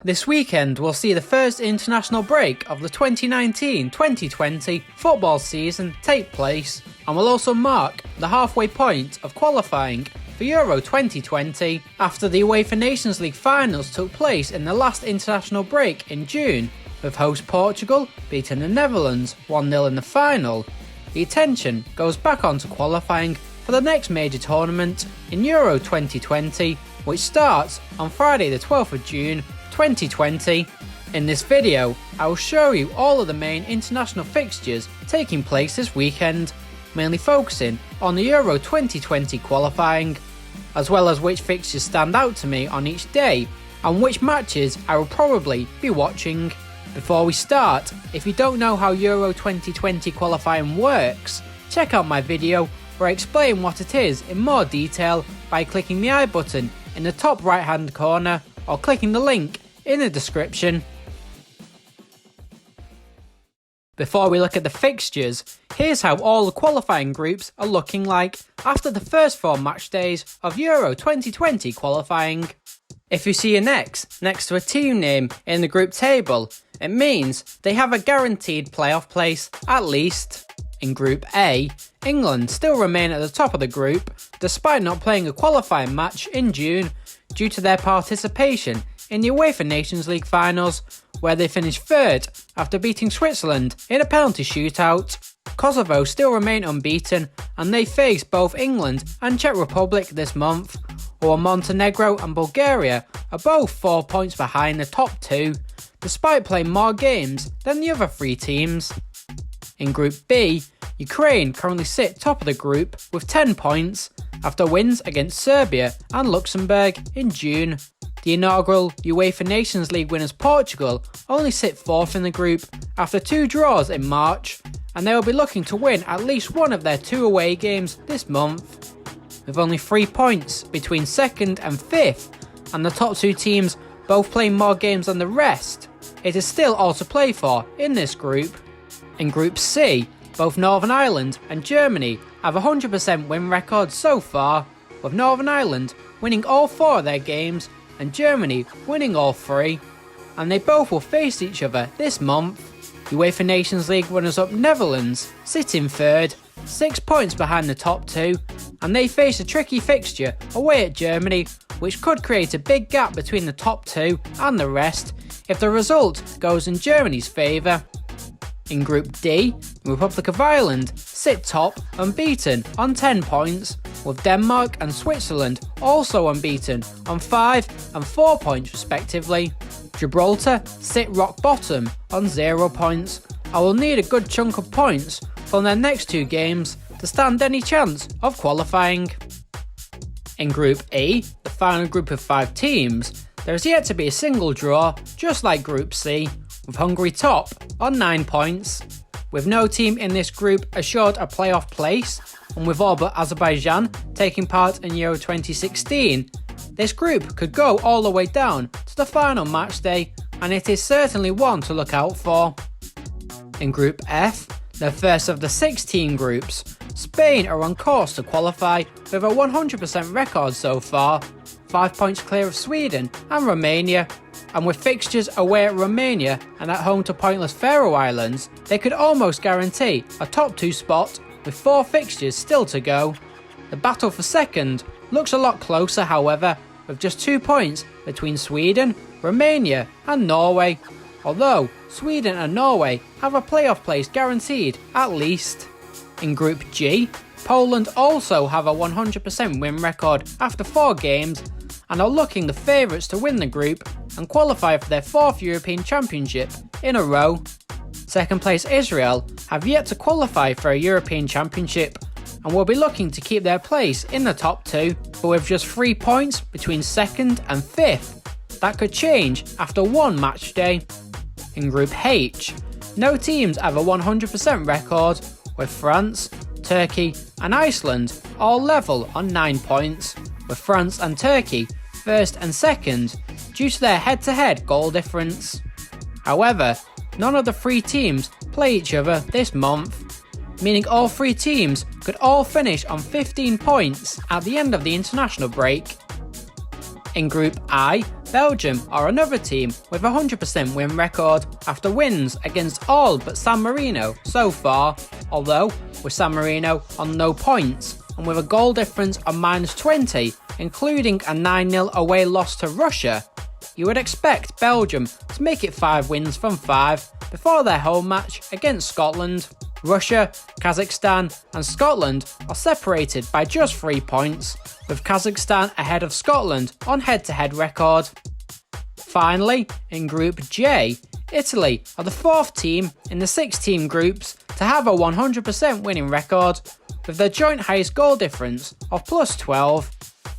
This weekend will see the first international break of the 2019-2020 football season take place and will also mark the halfway point of qualifying for Euro 2020 after the UEFA Nations League finals took place in the last international break in June, with host Portugal beating the Netherlands 1-0 in the final. The attention goes back onto qualifying for the next major tournament in Euro 2020, which starts on Friday the 12th of June 2020. In this video, I will show you all of the main international fixtures taking place this weekend, mainly focusing on the Euro 2020 qualifying, as well as which fixtures stand out to me on each day and which matches I will probably be watching. Before we start, if you don't know how Euro 2020 qualifying works, check out my video where I explain what it is in more detail by clicking the I button in the top right hand corner or clicking the link in the description. Before we look at the fixtures, here's how all the qualifying groups are looking like after the first 4 match days of Euro 2020 qualifying. If you see an X next to a team name in the group table, it means they have a guaranteed playoff place, at least. In Group A, England still remain at the top of the group, despite not playing a qualifying match in June due to their participation in the UEFA Nations League finals, where they finished third after beating Switzerland in a penalty shootout. Kosovo still remain unbeaten, and they face both England and Czech Republic this month, while Montenegro and Bulgaria are both 4 points behind the top 2, despite playing more games than the other 3 teams. In Group B, Ukraine currently sit top of the group with 10 points after wins against Serbia and Luxembourg in June. The inaugural UEFA Nations League winners Portugal only sit 4th in the group after 2 draws in March, and they will be looking to win at least one of their 2 away games this month. With only 3 points between 2nd and 5th, and the top 2 teams both playing more games than the rest, it is still all to play for in this group. In Group C, both Northern Ireland and Germany have 100% win records so far, with Northern Ireland winning all 4 of their games and Germany winning all 3, and they both will face each other this month. UEFA Nations League runners-up Netherlands sit in 3rd, 6 points behind the top 2, and they face a tricky fixture away at Germany, which could create a big gap between the top 2 and the rest if the result goes in Germany's favour. In Group D, the Republic of Ireland sit top unbeaten on 10 points, with Denmark and Switzerland also unbeaten on 5 and 4 points respectively. Gibraltar sit rock bottom on 0 points and will need a good chunk of points from their next 2 games to stand any chance of qualifying. In Group E, the final group of 5 teams, there is yet to be a single draw, just like Group C, with Hungary top on 9 points. With no team in this group assured a playoff place, and with all but Azerbaijan taking part in Euro 2016, this group could go all the way down to the final match day, and it is certainly one to look out for. In Group F, the first of the 6 team groups, Spain are on course to qualify with a 100% record so far, 5 points clear of Sweden and Romania, and with fixtures away at Romania and at home to pointless Faroe Islands, they could almost guarantee a top 2 spot with 4 fixtures still to go. The battle for second looks a lot closer, however, with just 2 points between Sweden, Romania and Norway, although Sweden and Norway have a playoff place guaranteed at least. In Group G, Poland also have a 100% win record after 4 games and are looking the favourites to win the group and qualify for their 4th European Championship in a row. Second place Israel have yet to qualify for a European Championship and will be looking to keep their place in the top 2, but with just 3 points between 2nd and 5th, that could change after 1 match day. In Group H, no teams have a 100% record, with France, Turkey and Iceland all level on 9 points, with France and Turkey 1st and 2nd due to their head-to-head goal difference. However, none of the 3 teams play each other this month, meaning all 3 teams could all finish on 15 points at the end of the international break. In Group I, Belgium are another team with a 100% win record after wins against all but San Marino so far, although with San Marino on no points and with a goal difference of -20, including a 9-0 away loss to Russia. You would expect Belgium to make it 5 wins from 5 before their home match against Scotland. Russia, Kazakhstan and Scotland are separated by just 3 points, with Kazakhstan ahead of Scotland on head-to-head record. Finally, in Group J, Italy are the 4th team in the 6-team groups to have a 100% winning record, with their joint highest goal difference of +12.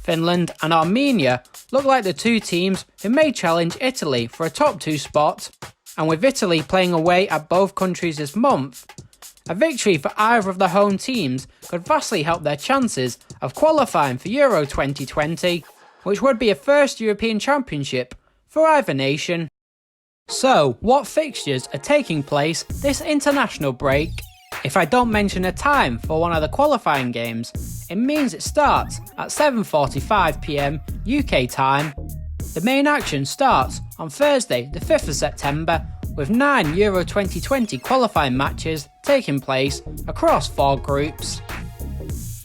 Finland and Armenia look like the 2 teams who may challenge Italy for a top 2 spot, and with Italy playing away at both countries this month, a victory for either of the home teams could vastly help their chances of qualifying for Euro 2020, which would be a first European Championship for either nation. So, what fixtures are taking place this international break? If I don't mention a time for one of the qualifying games, it means it starts at 7:45 PM UK time. The main action starts on Thursday the 5th of September with 9 Euro 2020 qualifying matches taking place across 4 groups.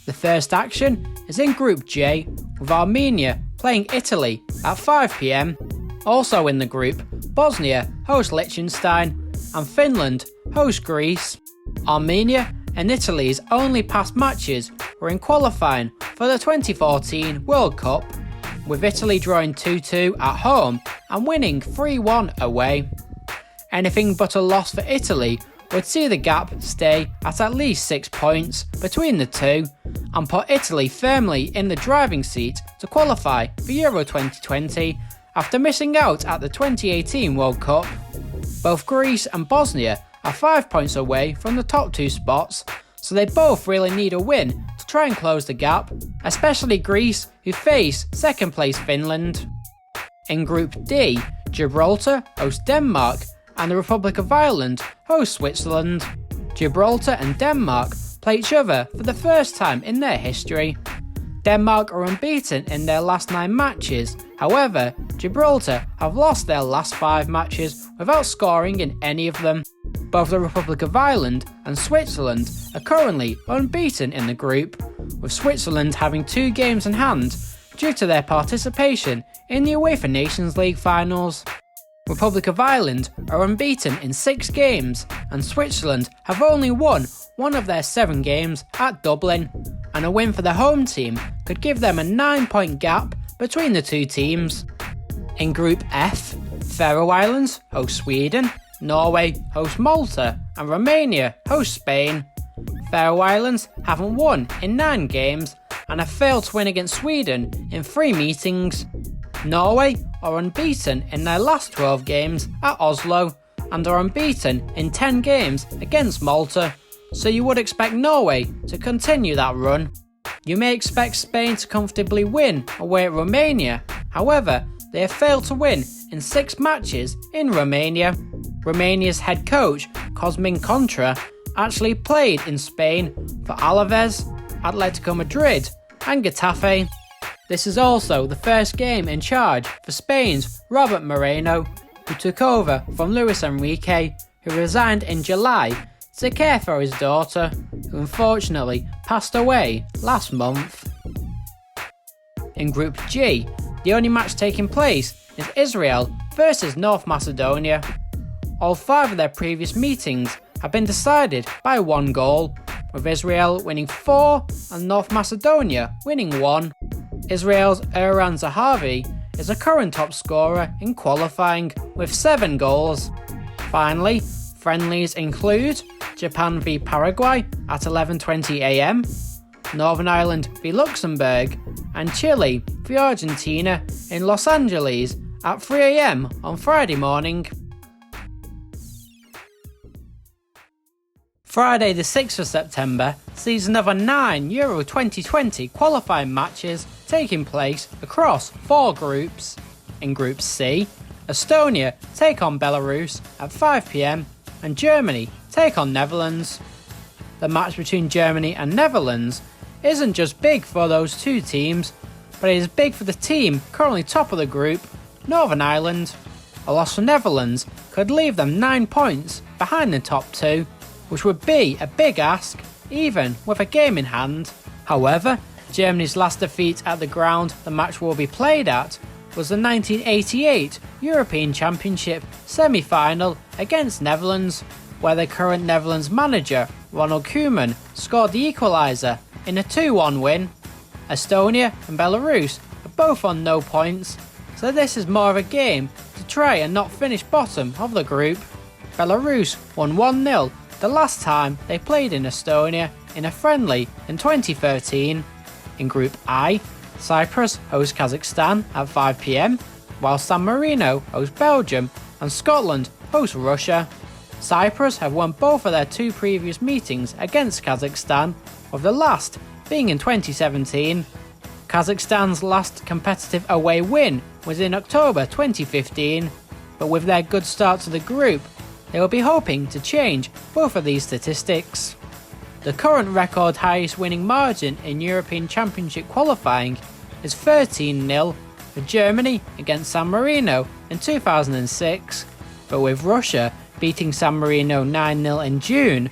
The first action is in Group J with Armenia playing Italy at 5 PM. Also in the group, Bosnia host Liechtenstein and Finland host Greece. Armenia and Italy's only past matches were in qualifying for the 2014 World Cup, with Italy drawing 2-2 at home and winning 3-1 away. Anything but a loss for Italy would see the gap stay at least 6 points between the two and put Italy firmly in the driving seat to qualify for Euro 2020 after missing out at the 2018 World Cup. Both Greece and Bosnia are 5 points away from the top 2 spots, so they both really need a win to try and close the gap, especially Greece, who face second place Finland. In Group D, Gibraltar host Denmark and the Republic of Ireland host Switzerland. Gibraltar and Denmark play each other for the first time in their history. Denmark are unbeaten in their last 9 matches, however, Gibraltar have lost their last 5 matches without scoring in any of them. Both the Republic of Ireland and Switzerland are currently unbeaten in the group, with Switzerland having 2 games in hand due to their participation in the UEFA Nations League finals. Republic of Ireland are unbeaten in 6 games, and Switzerland have only won 1 of their 7 games at Dublin, and a win for the home team could give them a 9-point gap between the 2 teams. In Group F, Faroe Islands host Sweden, Norway host Malta, and Romania host Spain. Faroe Islands haven't won in 9 games and have failed to win against Sweden in 3 meetings. Norway are unbeaten in their last 12 games at Oslo and are unbeaten in 10 games against Malta, so you would expect Norway to continue that run. You may expect Spain to comfortably win away at Romania, however, they have failed to win in 6 matches in Romania. Romania's head coach, Cosmin Contra, actually played in Spain for Alaves, Atletico Madrid and Getafe. This is also the first game in charge for Spain's Robert Moreno, who took over from Luis Enrique, who resigned in July to care for his daughter, who unfortunately passed away last month. In Group G, the only match taking place is Israel versus North Macedonia. All 5 of their previous meetings have been decided by 1 goal, with Israel winning 4 and North Macedonia winning 1. Israel's Eran Zahavi is a current top scorer in qualifying with 7 goals. Finally, friendlies include Japan v Paraguay at 11:20 AM, Northern Ireland v Luxembourg, and Chile v Argentina in Los Angeles at 3 AM on Friday morning. Friday the 6th of September sees another 9 Euro 2020 qualifying matches taking place across 4 groups. In Group C, Estonia take on Belarus at 5 PM and Germany take on Netherlands. The match between Germany and Netherlands isn't just big for those 2 teams, but it is big for the team currently top of the group, Northern Ireland. A loss for Netherlands could leave them 9 points behind the top two, which would be a big ask, even with a game in hand. However, Germany's last defeat at the ground the match will be played at was the 1988 European Championship semi-final against Netherlands, where the current Netherlands manager, Ronald Koeman, scored the equaliser in a 2-1 win. Estonia and Belarus are both on no points, so this is more of a game to try and not finish bottom of the group. Belarus won 1-0 the last time they played in Estonia in a friendly in 2013. In Group I, Cyprus hosts Kazakhstan at 5 PM, while San Marino hosts Belgium and Scotland hosts Russia. Cyprus have won both of their two previous meetings against Kazakhstan, with the last being in 2017. Kazakhstan's last competitive away win was in October 2015, but with their good start to the group, they will be hoping to change both of these statistics. The current record highest winning margin in European Championship qualifying is 13-0 for Germany against San Marino in 2006, but with Russia beating San Marino 9-0 in June,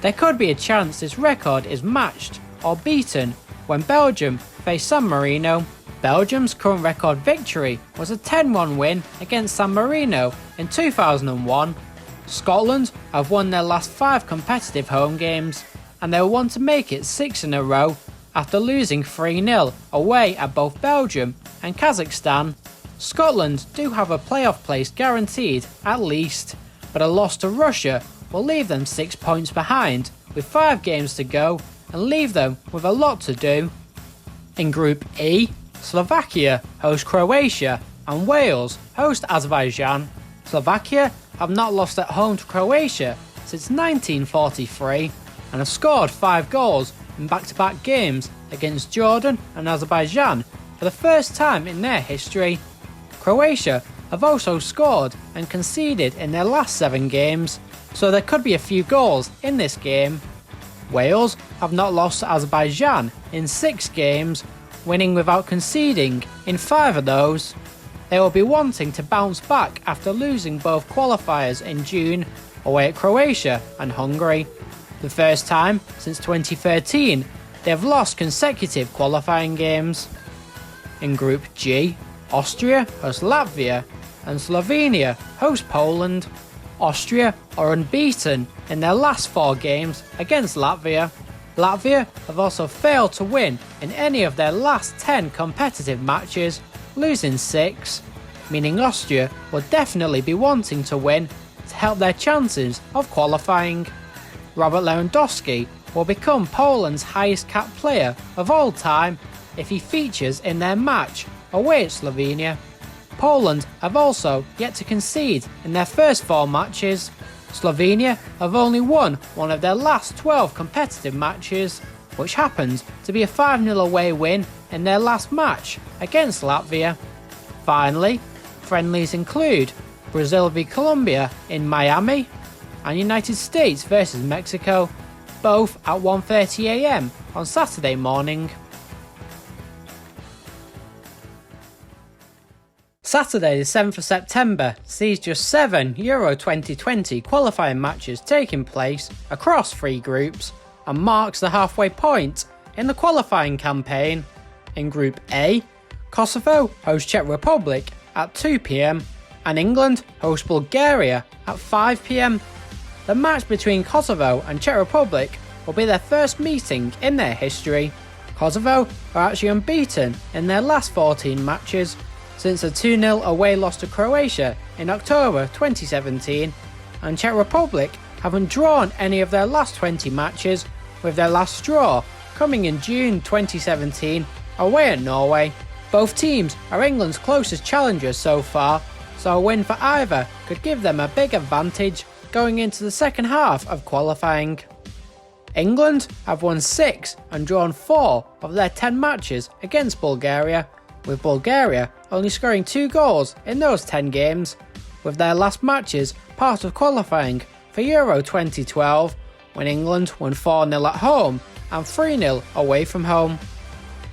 there could be a chance this record is matched or beaten when Belgium face San Marino. Belgium's current record victory was a 10-1 win against San Marino in 2001. Scotland have won their last 5 competitive home games, and they will want to make it 6 in a row after losing 3-0 away at both Belgium and Kazakhstan. Scotland do have a playoff place guaranteed at least, but a loss to Russia will leave them 6 points behind with 5 games to go and leave them with a lot to do. In Group E, Slovakia host Croatia and Wales host Azerbaijan. Slovakia have not lost at home to Croatia since 1943 and have scored 5 goals in back-to-back games against Jordan and Azerbaijan for the first time in their history. Croatia have also scored and conceded in their last 7 games, so there could be a few goals in this game. Wales have not lost to Azerbaijan in 6 games, winning without conceding in 5 of those. They will be wanting to bounce back after losing both qualifiers in June away at Croatia and Hungary. The first time since 2013 they have lost consecutive qualifying games. In Group G, Austria hosts Latvia and Slovenia hosts Poland. Austria are unbeaten in their last 4 games against Latvia. Latvia have also failed to win in any of their last 10 competitive matches, losing 6, meaning Austria will definitely be wanting to win to help their chances of qualifying. Robert Lewandowski will become Poland's highest capped player of all time if he features in their match away at Slovenia. Poland have also yet to concede in their first 4 matches. Slovenia have only won one of their last 12 competitive matches, which happened to be a 5-0 away win in their last match against Latvia. Finally, friendlies include Brazil v Colombia in Miami and United States vs Mexico, both at 1:30 AM on Saturday morning. Saturday the 7th of September sees just 7 Euro 2020 qualifying matches taking place across 3 groups and marks the halfway point in the qualifying campaign. In Group A, Kosovo hosts Czech Republic at 2 PM and England hosts Bulgaria at 5 PM. The match between Kosovo and Czech Republic will be their first meeting in their history. Kosovo are actually unbeaten in their last 14 matches since a 2-0 away loss to Croatia in October 2017, and Czech Republic haven't drawn any of their last 20 matches, with their last draw coming in June 2017 away at Norway. Both teams are England's closest challengers so far, so a win for either could give them a big advantage going into the second half of qualifying. England have won 6 and drawn 4 of their 10 matches against Bulgaria, with Bulgaria only scoring 2 goals in those 10 games, with their last matches part of qualifying for Euro 2012, when England won 4-0 at home and 3-0 away from home.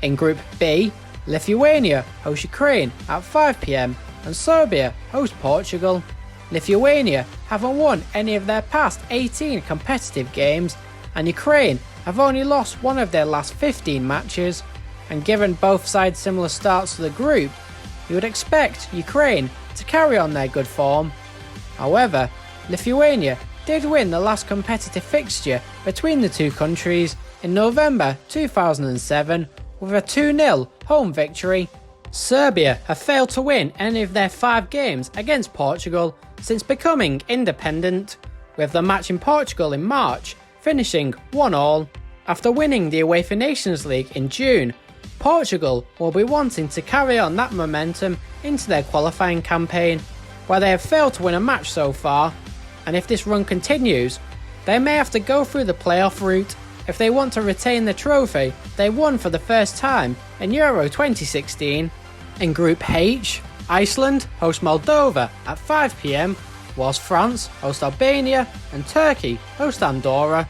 In Group B, Lithuania hosts Ukraine at 5 PM and Serbia host Portugal. Lithuania haven't won any of their past 18 competitive games, and Ukraine have only lost one of their last 15 matches. And given both sides similar starts to the group, you would expect Ukraine to carry on their good form. However, Lithuania did win the last competitive fixture between the two countries in November 2007 with a 2-0 home victory. Serbia have failed to win any of their 5 games against Portugal since becoming independent, with the match in Portugal in March finishing 1-1. After winning the UEFA Nations League in June, Portugal will be wanting to carry on that momentum into their qualifying campaign, where they have failed to win a match so far, and if this run continues, they may have to go through the playoff route if they want to retain the trophy they won for the first time in Euro 2016. In Group H, Iceland host Moldova at 5 PM, whilst France host Albania and Turkey host Andorra.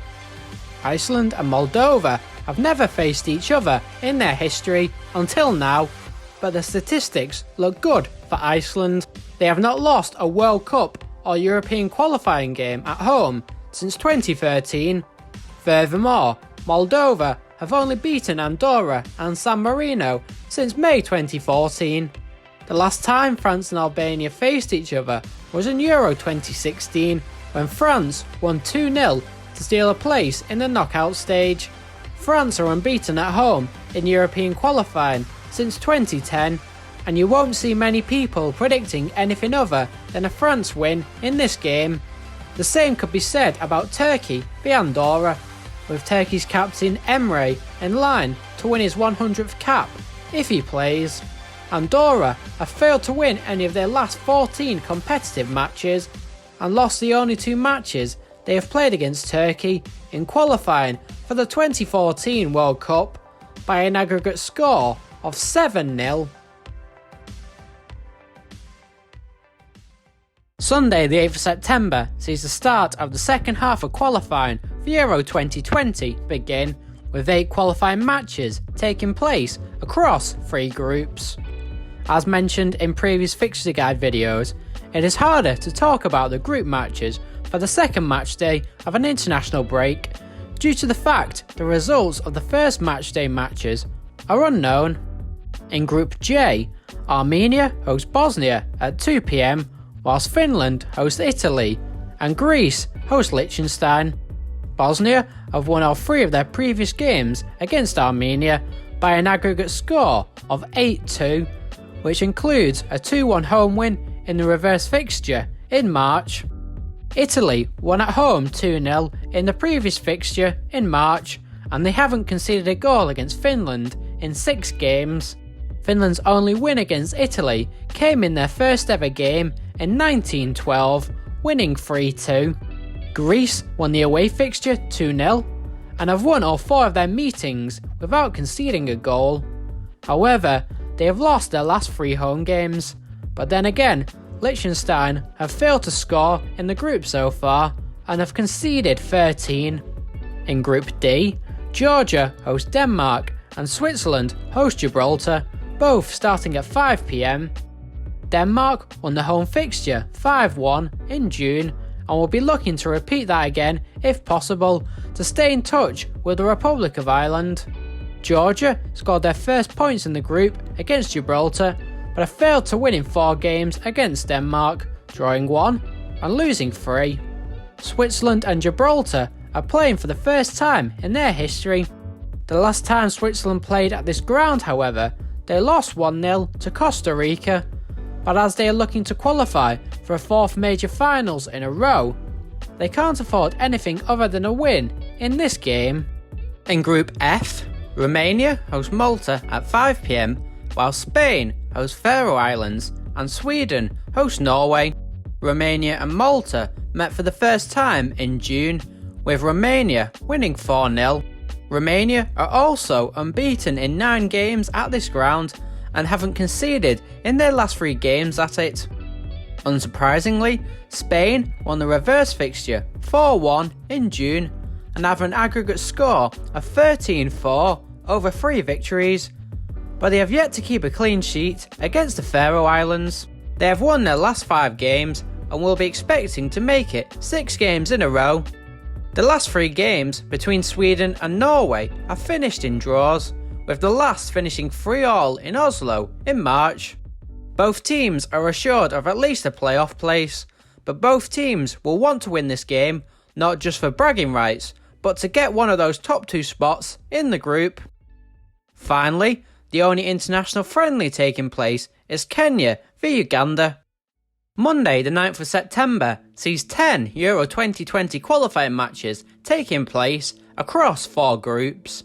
Iceland and Moldova have never faced each other in their history until now, but the statistics look good for Iceland. They have not lost a World Cup or European qualifying game at home since 2013. Furthermore, Moldova have only beaten Andorra and San Marino since May 2014. The last time France and Albania faced each other was in Euro 2016, when France won 2-0 to steal a place in the knockout stage. France are unbeaten at home in European qualifying since 2010, and you won't see many people predicting anything other than a France win in this game. The same could be said about Turkey v Andorra, with Turkey's captain Emre in line to win his 100th cap if he plays. Andorra have failed to win any of their last 14 competitive matches and lost the only 2 matches they have played against Turkey in qualifying for the 2014 World Cup by an aggregate score of 7-0. Sunday the 8th of September sees the start of the second half of qualifying for Euro 2020 begin, with 8 qualifying matches taking place across 3 groups. As mentioned in previous fixture guide videos, it is harder to talk about the group matches for the second match day of an international break due to the fact the results of the first match day matches are unknown. In Group J, Armenia hosts Bosnia at 2 PM, whilst Finland hosts Italy and Greece hosts Liechtenstein. Bosnia have won all 3 of their previous games against Armenia by an aggregate score of 8-2, which includes a 2-1 home win in the reverse fixture in March. Italy won at home 2-0 in the previous fixture in March, and they haven't conceded a goal against Finland in 6 games. Finland's only win against Italy came in their first ever game in 1912, winning 3-2. Greece won the away fixture 2-0 and have won all 4 of their meetings without conceding a goal. However, they have lost their last 3 home games, but then again, Liechtenstein have failed to score in the group so far and have conceded 13. In Group D, Georgia hosts Denmark and Switzerland host Gibraltar, both starting at 5 PM. Denmark won the home fixture 5-1 in June and will be looking to repeat that again if possible to stay in touch with the Republic of Ireland. Georgia scored their first points in the group against Gibraltar, but have failed to win in 4 games against Denmark, drawing 1 and losing 3. Switzerland and Gibraltar are playing for the first time in their history. The last time Switzerland played at this ground, however, they lost 1-0 to Costa Rica, but as they are looking to qualify for a 4th major finals in a row, they can't afford anything other than a win in this game. In Group F, Romania hosts Malta at 5 PM, while Spain hosts Faroe Islands and Sweden hosts Norway. Romania and Malta met for the first time in June, with Romania winning 4-0. Romania are also unbeaten in 9 games at this ground and haven't conceded in their last 3 games at it. Unsurprisingly, Spain won the reverse fixture 4-1 in June and have an aggregate score of 13-4 over 3 victories, but they have yet to keep a clean sheet against the Faroe Islands. They have won their last 5 games and will be expecting to make it 6 games in a row. The last 3 games between Sweden and Norway have finished in draws, with the last finishing 3-3 in Oslo in March. Both teams are assured of at least a playoff place, but both teams will want to win this game, not just for bragging rights, but to get one of those top 2 spots in the group. Finally, the only international friendly taking place is Kenya v Uganda. Monday the 9th of September sees 10 Euro 2020 qualifying matches taking place across 4 groups.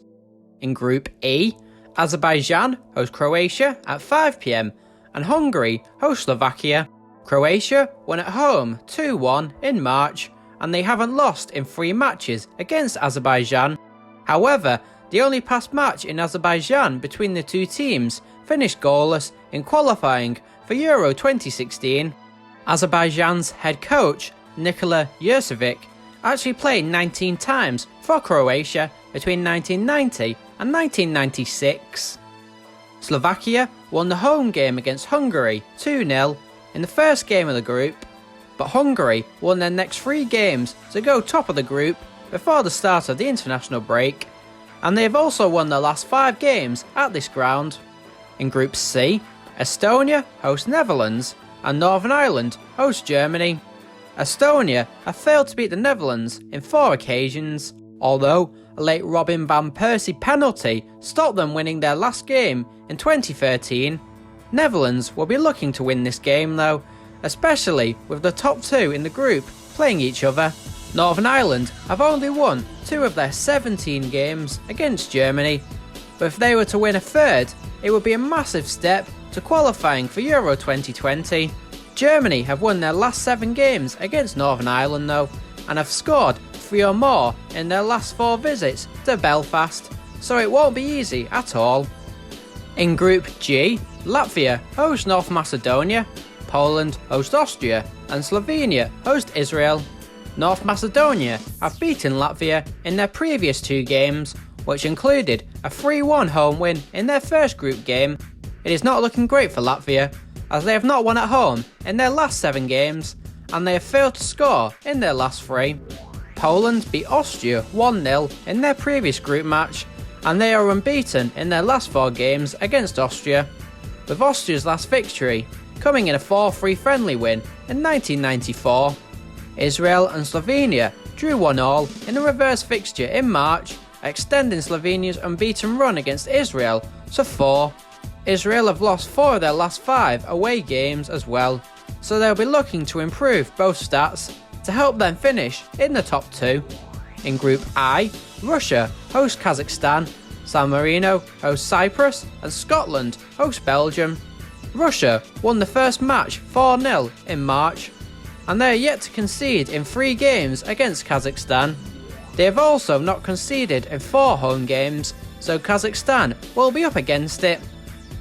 In Group E, Azerbaijan host Croatia at 5 PM and Hungary host Slovakia. Croatia won at home 2-1 in March and they haven't lost in 3 matches against Azerbaijan. However, the only past match in Azerbaijan between the 2 teams finished goalless in qualifying for Euro 2016. Azerbaijan's head coach, Nikola Jurcevic, actually played 19 times for Croatia between 1990 and 1996. Slovakia won the home game against Hungary 2-0 in the first game of the group, but Hungary won their next 3 games to go top of the group before the start of the international break, and they have also won their last 5 games at this ground. In Group C, Estonia hosts Netherlands and Northern Ireland hosts Germany. Estonia have failed to beat the Netherlands in 4 occasions, although a late Robin van Persie penalty stopped them winning their last game in 2013. Netherlands will be looking to win this game though, especially with the top 2 in the group playing each other. Northern Ireland have only won 2 of their 17 games against Germany, but if they were to win a 3rd, it would be a massive step to qualifying for Euro 2020. Germany have won their last 7 games against Northern Ireland though, and have scored 3 or more in their last 4 visits to Belfast, so it won't be easy at all. In Group G, Latvia host North Macedonia, Poland host Austria, and Slovenia host Israel. North Macedonia have beaten Latvia in their previous 2 games, which included a 3-1 home win in their first group game. It is not looking great for Latvia, as they have not won at home in their last 7 games, and they have failed to score in their last 3. Poland beat Austria 1-0 in their previous group match, and they are unbeaten in their last 4 games against Austria, with Austria's last victory coming in a 4-3 friendly win in 1994. Israel and Slovenia drew 1-1 in a reverse fixture in March, extending Slovenia's unbeaten run against Israel to 4. Israel have lost 4 of their last 5 away games as well, so they'll be looking to improve both stats to help them finish in the top 2. In Group I, Russia hosts Kazakhstan, San Marino hosts Cyprus, and Scotland hosts Belgium. Russia won the first match 4-0 in March, and they are yet to concede in 3 games against Kazakhstan. They have also not conceded in 4 home games, so Kazakhstan will be up against it.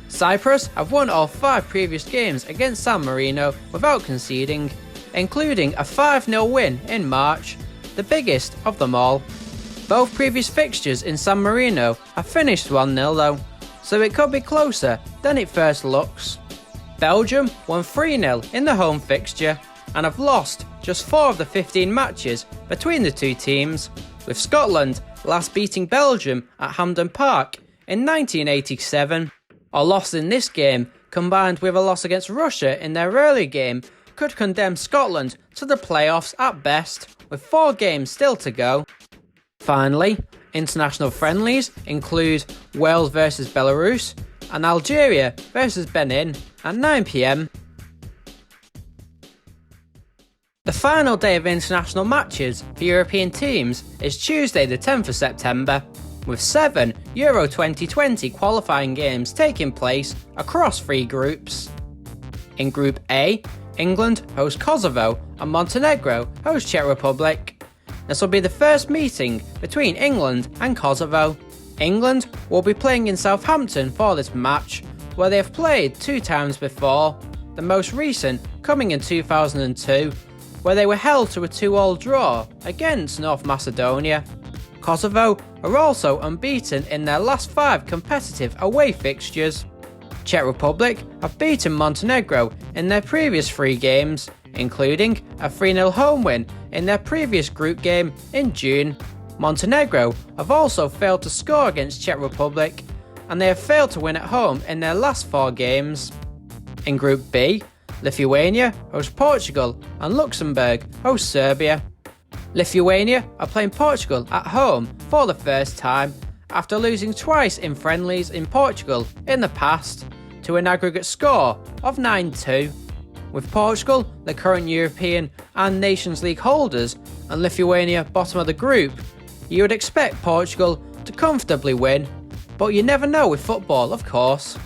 Cyprus have won all 5 previous games against San Marino without conceding, including a 5-0 win in March, the biggest of them all. Both previous fixtures in San Marino have finished 1-0 though, so it could be closer than it first looks. Belgium won 3-0 in the home fixture and have lost just 4 of the 15 matches between the 2 teams, with Scotland last beating Belgium at Hampden Park in 1987. A loss in this game, combined with a loss against Russia in their early game, could condemn Scotland to the playoffs at best, with 4 games still to go. Finally, international friendlies include Wales vs Belarus and Algeria vs Benin at 9 PM. The final day of international matches for European teams is Tuesday the 10th of September, with 7 Euro 2020 qualifying games taking place across 3 groups. In Group A, England host Kosovo and Montenegro host Czech Republic. This will be the first meeting between England and Kosovo. England will be playing in Southampton for this match, where they have played 2 times before, the most recent coming in 2002, where they were held to a 2-2 draw against North Macedonia. Kosovo are also unbeaten in their last 5 competitive away fixtures. Czech Republic have beaten Montenegro in their previous 3 games, including a 3-0 home win in their previous group game in June. Montenegro have also failed to score against Czech Republic, and they have failed to win at home in their last 4 games. In Group B, Lithuania host Portugal and Luxembourg host Serbia. Lithuania are playing Portugal at home for the first time after losing twice in friendlies in Portugal in the past to an aggregate score of 9-2. With Portugal the current European and Nations League holders and Lithuania bottom of the group, you would expect Portugal to comfortably win, but you never know with football, of course.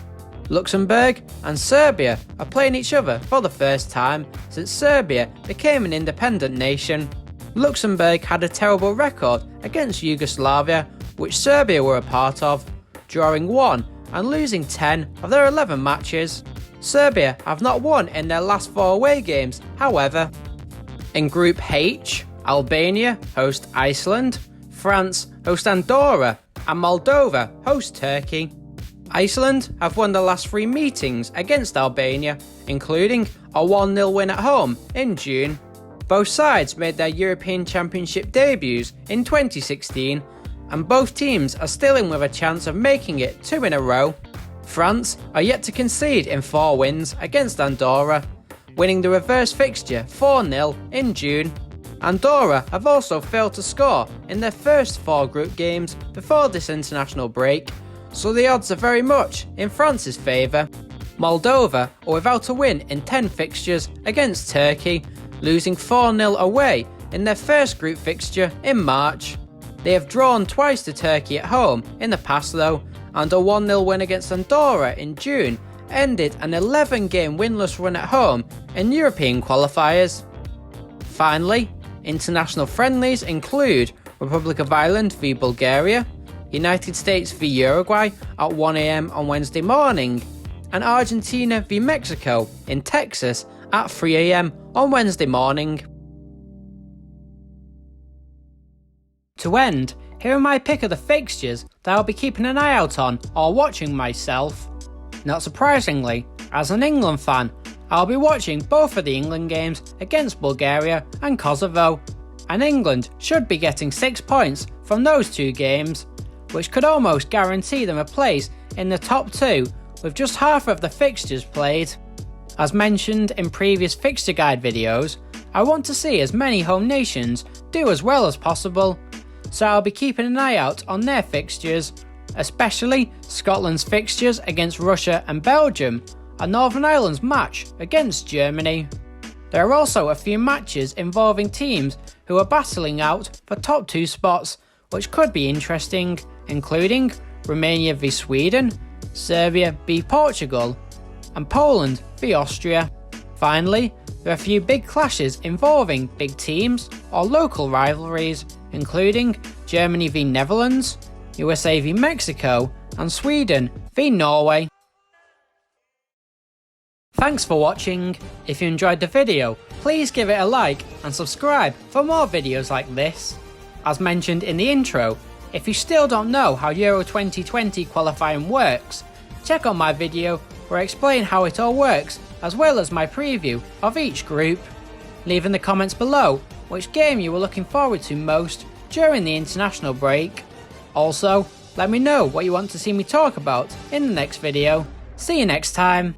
Luxembourg and Serbia are playing each other for the first time since Serbia became an independent nation. Luxembourg had a terrible record against Yugoslavia, which Serbia were a part of, drawing 1 and losing 10 of their 11 matches. Serbia have not won in their last 4 away games, however. In Group H, Albania host Iceland, France host Andorra, and Moldova host Turkey. Iceland have won the last 3 meetings against Albania, including a 1-0 win at home in June. Both sides made their European Championship debuts in 2016, and both teams are still in with a chance of making it 2 in a row. France are yet to concede in 4 wins against Andorra, winning the reverse fixture 4-0 in June. Andorra have also failed to score in their first 4 group games before this international break, so the odds are very much in France's favour. Moldova are without a win in 10 fixtures against Turkey, losing 4-0 away in their first group fixture in March. They have drawn twice to Turkey at home in the past though, and a 1-0 win against Andorra in June ended an 11-game winless run at home in European qualifiers. Finally, international friendlies include Republic of Ireland v Bulgaria, United States v Uruguay at 1 AM on Wednesday morning, and Argentina v Mexico in Texas at 3 AM on Wednesday morning. To end, here are my pick of the fixtures that I'll be keeping an eye out on or watching myself. Not surprisingly, as an England fan, I'll be watching both of the England games against Bulgaria and Kosovo, and England should be getting 6 points from those 2 games, which could almost guarantee them a place in the top 2 with just half of the fixtures played. As mentioned in previous fixture guide videos, I want to see as many home nations do as well as possible, so I'll be keeping an eye out on their fixtures, especially Scotland's fixtures against Russia and Belgium, and Northern Ireland's match against Germany. There are also a few matches involving teams who are battling out for top 2 spots, which could be interesting, including Romania v Sweden, Serbia v Portugal, and Poland v Austria. Finally, there are a few big clashes involving big teams or local rivalries, including Germany v Netherlands, USA v Mexico, and Sweden v Norway. Thanks for watching. If you enjoyed the video, please give it a like and subscribe for more videos like this. As mentioned in the intro, if you still don't know how Euro 2020 qualifying works, check out my video where I explain how it all works, as well as my preview of each group. Leave in the comments below which game you were looking forward to most during the international break. Also, let me know what you want to see me talk about in the next video. See you next time.